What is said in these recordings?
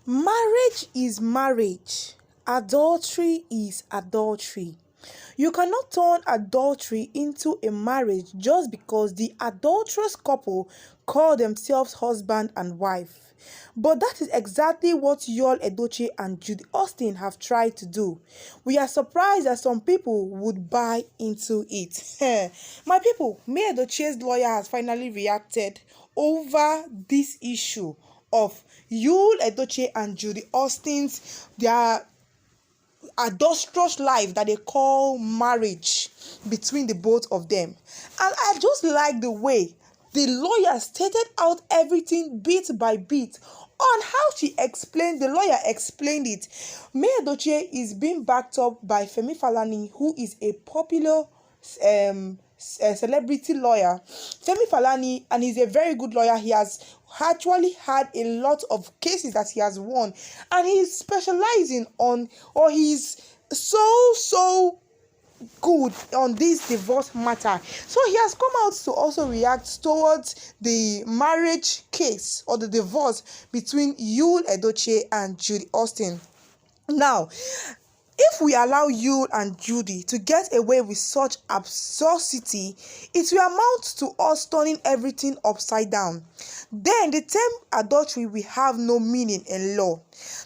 Marriage is marriage. Adultery is adultery. You cannot turn adultery into a marriage just because the adulterous couple call themselves husband and wife. But that is exactly what Yul Edochie and Judy Austin have tried to do. We are surprised that some people would buy into it. My people, May Edochie's lawyer has finally reacted over this issue of Yul Edochie and Judy Austin's their adulterous life that they call marriage between the both of them. And I just like the way the lawyer stated out everything bit by bit on how the lawyer explained it. May Edochie is being backed up by Femi Falani, who is a popular celebrity lawyer. Femi Falani, and he's a very good lawyer. He has actually had a lot of cases that he has won, and he's specializing on, or he's so good on this divorce matter. So he has come out to also react towards the marriage case or the divorce between Yul Edochie and Judy Austin. Now, if we allow Yul and Judy to get away with such absurdity, it will amount to us turning everything upside down. Then the term adultery will have no meaning in law.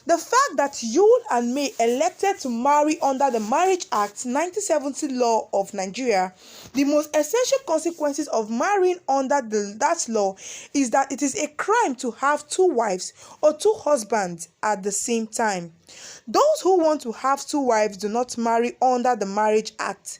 The fact that Yul and May elected to marry under the Marriage Act 1970 law of Nigeria, the most essential consequences of marrying under that law is that it is a crime to have two wives or two husbands at the same time. Those who want to have two wives do not marry under the Marriage Act.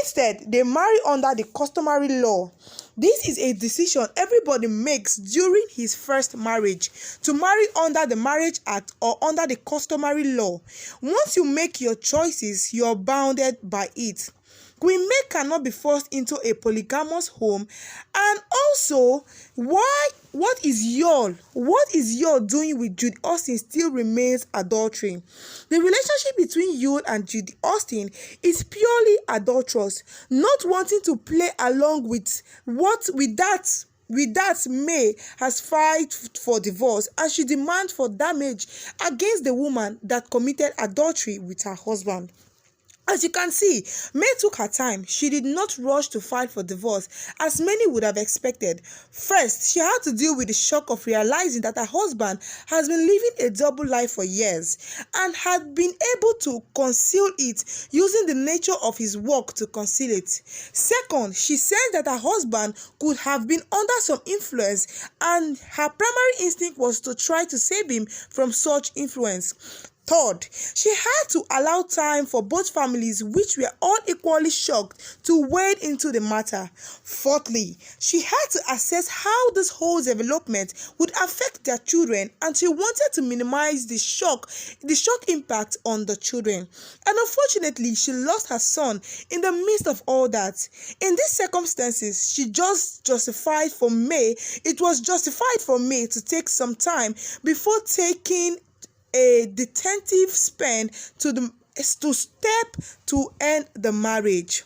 Instead, they marry under the customary law. This is a decision everybody makes during his first marriage, to marry under the Marriage Act or under the customary law. Once you make your choices, you are bounded by it. Queen May cannot be forced into a polygamous home. And also, what is Yul doing with Judy Austin still remains adultery. The relationship between Yul and Judy Austin is purely adulterous. Not wanting to play along with that, May has filed for divorce, and she demands for damage against the woman that committed adultery with her husband. As you can see, May took her time. She did not rush to file for divorce, as many would have expected. First, she had to deal with the shock of realizing that her husband has been living a double life for years and had been able to conceal it, using the nature of his work to conceal it. Second, she said that her husband could have been under some influence, and her primary instinct was to try to save him from such influence. Third, she had to allow time for both families, which were all equally shocked, to wade into the matter. Fourthly, she had to assess how this whole development would affect their children, and she wanted to minimize the shock impact on the children. And unfortunately, she lost her son in the midst of all that. In these circumstances, it was justified for May to take some time before taking a detective spend to step to end the marriage.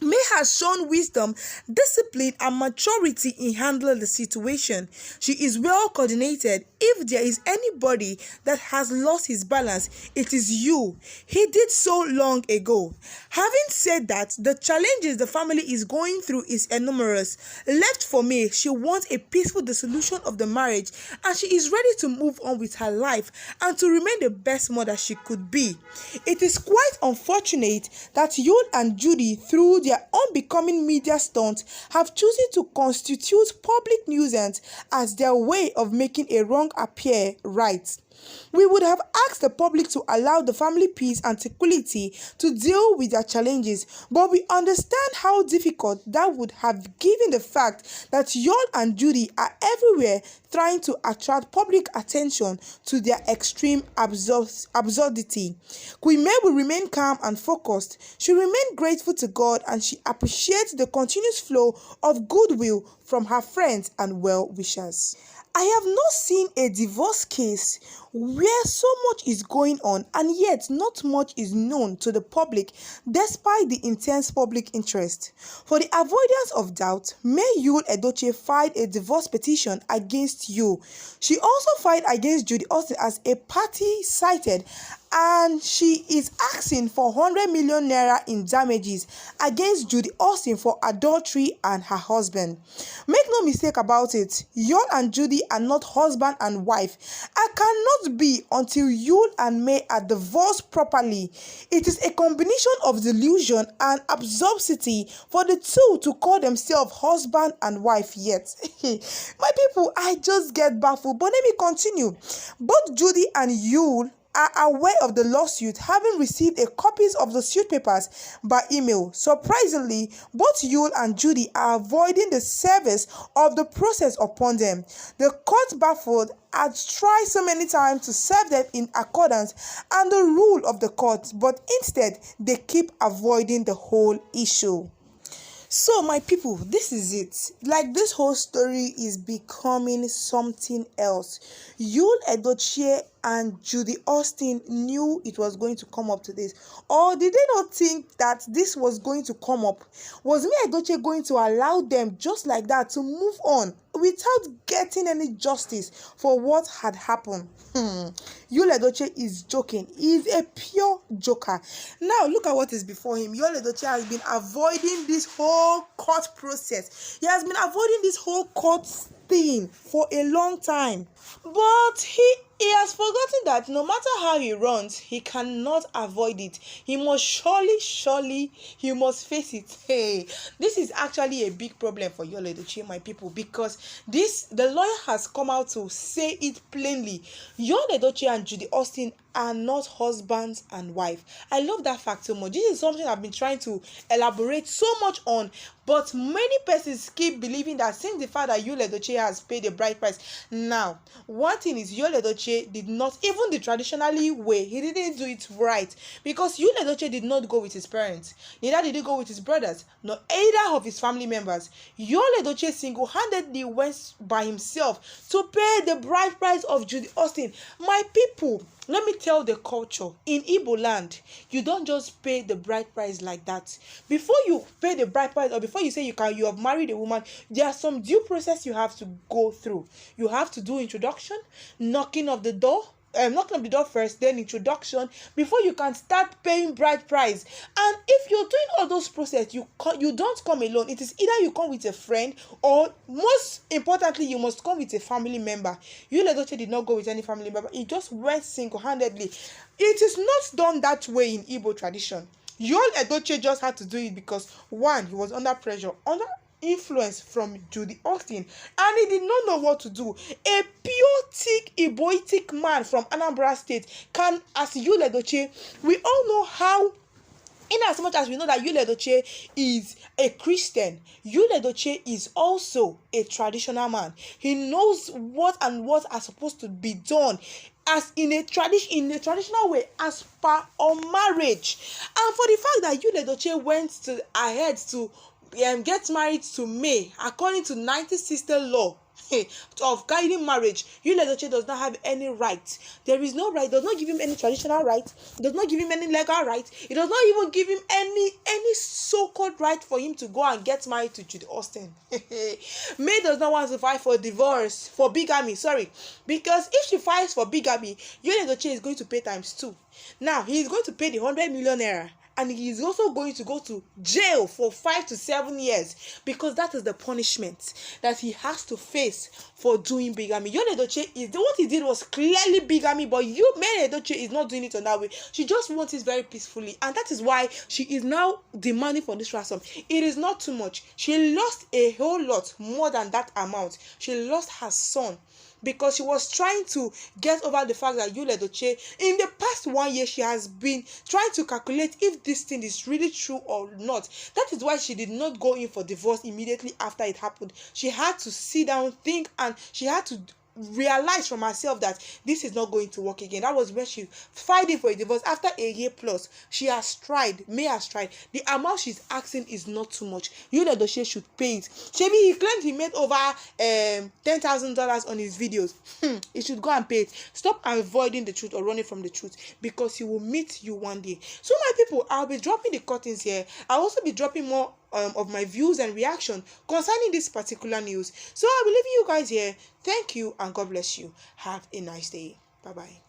May has shown wisdom, discipline, and maturity in handling the situation. She is well coordinated. If there is anybody that has lost his balance, it is you. He did so long ago. Having said that, the challenges the family is going through is enormous. Left for May, she wants a peaceful dissolution of the marriage, and she is ready to move on with her life and to remain the best mother she could be. It is quite unfortunate that Yul and Judy, through their unbecoming media stunts, have chosen to constitute public nuisance as their way of making a wrong appear right. We would have asked the public to allow the family peace and tranquility to deal with their challenges, but we understand how difficult that would have given the fact that Yul and Judy are everywhere trying to attract public attention to their extreme absurdity. Queen May will remain calm and focused. She remains grateful to God, and she appreciates the continuous flow of goodwill from her friends and well-wishers. I have not seen a divorce case where so much is going on and yet not much is known to the public despite the intense public interest. For the avoidance of doubt, May Yul Edochie filed a divorce petition against you. She also filed against Judy Austin as a party cited, and she is asking for 100 million naira in damages against Judy Austin for adultery and her husband. Make no mistake about it, Yul and Judy are not husband and wife. I cannot be until Yul and May are divorced properly. It is a combination of delusion and absurdity for the two to call themselves husband and wife yet. My people, I just get baffled. But let me continue. Both Judy and Yul are aware of the lawsuit, having received a copies of the suit papers by email. Surprisingly, both Yul and Judy are avoiding the service of the process upon them. The court, baffled, has tried so many times to serve them in accordance and the rule of the court, but instead they keep avoiding the whole issue. So my people, this is it. Like, this whole story is becoming something else. Yul Edochie and Judy Austin knew it was going to come up to this, or did they not think that this was going to come up? Was May Edochie going to allow them just like that to move on without getting any justice for what had happened? Yul Edochie is joking. He is a pure joker. Now look at what is before him. Yul Edochie has been avoiding this whole court process. He has been avoiding this whole court thing for a long time. But he has forgotten that no matter how he runs, he cannot avoid it. He must surely, he must face it. Hey, this is actually a big problem for Yul Edochie, my people, because the lawyer has come out to say it plainly. Yul Edochie and Judy Austin are not husbands and wife. I love that fact so much. This is something I've been trying to elaborate so much on, but many persons keep believing that since the fact that Yul Edochie has paid the bride price. Now, one thing is, Yul Edochie did not, even the traditionally way, he didn't do it right, because Yul Edochie did not go with his parents, neither did he go with his brothers, nor either of his family members. Yul Edochie single-handedly went by himself to pay the bride price of Judy Austin. My people, let me tell the culture in Igbo land, you don't just pay the bride price like that. Before you pay the bride price, or before you say you have married a woman, there are some due process you have to go through. You have to do introduction, knocking of the door first, then introduction, before you can start paying bride price. And if you're doing all those process, you don't come alone. It is either you come with a friend, or most importantly, you must come with a family member. Yul Edochie did not go with any family member. He just went single-handedly. It is not done that way in Igbo tradition. Yul Edochie just had to do it because, one, he was under pressure, under influence from Judy Austin, and he did not know what to do. A pure thick Iboitic man from Anambra State can, as Yul Edochie, we all know how, in as much as we know that Yul Edochie is a Christian, Yul Edochie is also a traditional man. He knows what are supposed to be done as in a traditional way, as per on marriage. And for the fact that Yul Edochie went ahead to get married to May according to 1960 law of guiding marriage, Yul Edochie does not have any right. There is no right. It does not give him any traditional right. It does not give him any legal right. It does not even give him any so-called right for him to go and get married to Judy Austin. May does not want to fight for divorce, for bigamy, because if she fights for bigamy, Yul Edochie is going to pay ×2. Now, he is going to pay the 100 million naira. And he is also going to go to jail for 5 to 7 years, because that is the punishment that he has to face for doing bigamy. Yul Edochie what he did was clearly bigamy, but May Edochie is not doing it on that way. She just wants it very peacefully, and that is why she is now demanding for this ransom. It is not too much. She lost a whole lot more than that amount. She lost her son, because she was trying to get over the fact that Yul Edochie, in the past 1 year, she has been trying to calculate if this thing is really true or not. That is why she did not go in for divorce immediately after it happened. She had to sit down, think, and she had to realized from herself that this is not going to work again. That was when she fighting for a divorce after a year plus. She has tried. May has tried. The amount she's asking is not too much. You know, Edochie should pay it. Maybe he claimed he made over $10,000 on his videos. He should go and pay it. Stop avoiding the truth or running from the truth, because he will meet you one day. So my people, I'll be dropping the curtains here. I'll also be dropping more of my views and reaction concerning this particular news. So I'll be leaving you guys here. Thank you and God bless you. Have a nice day. Bye bye.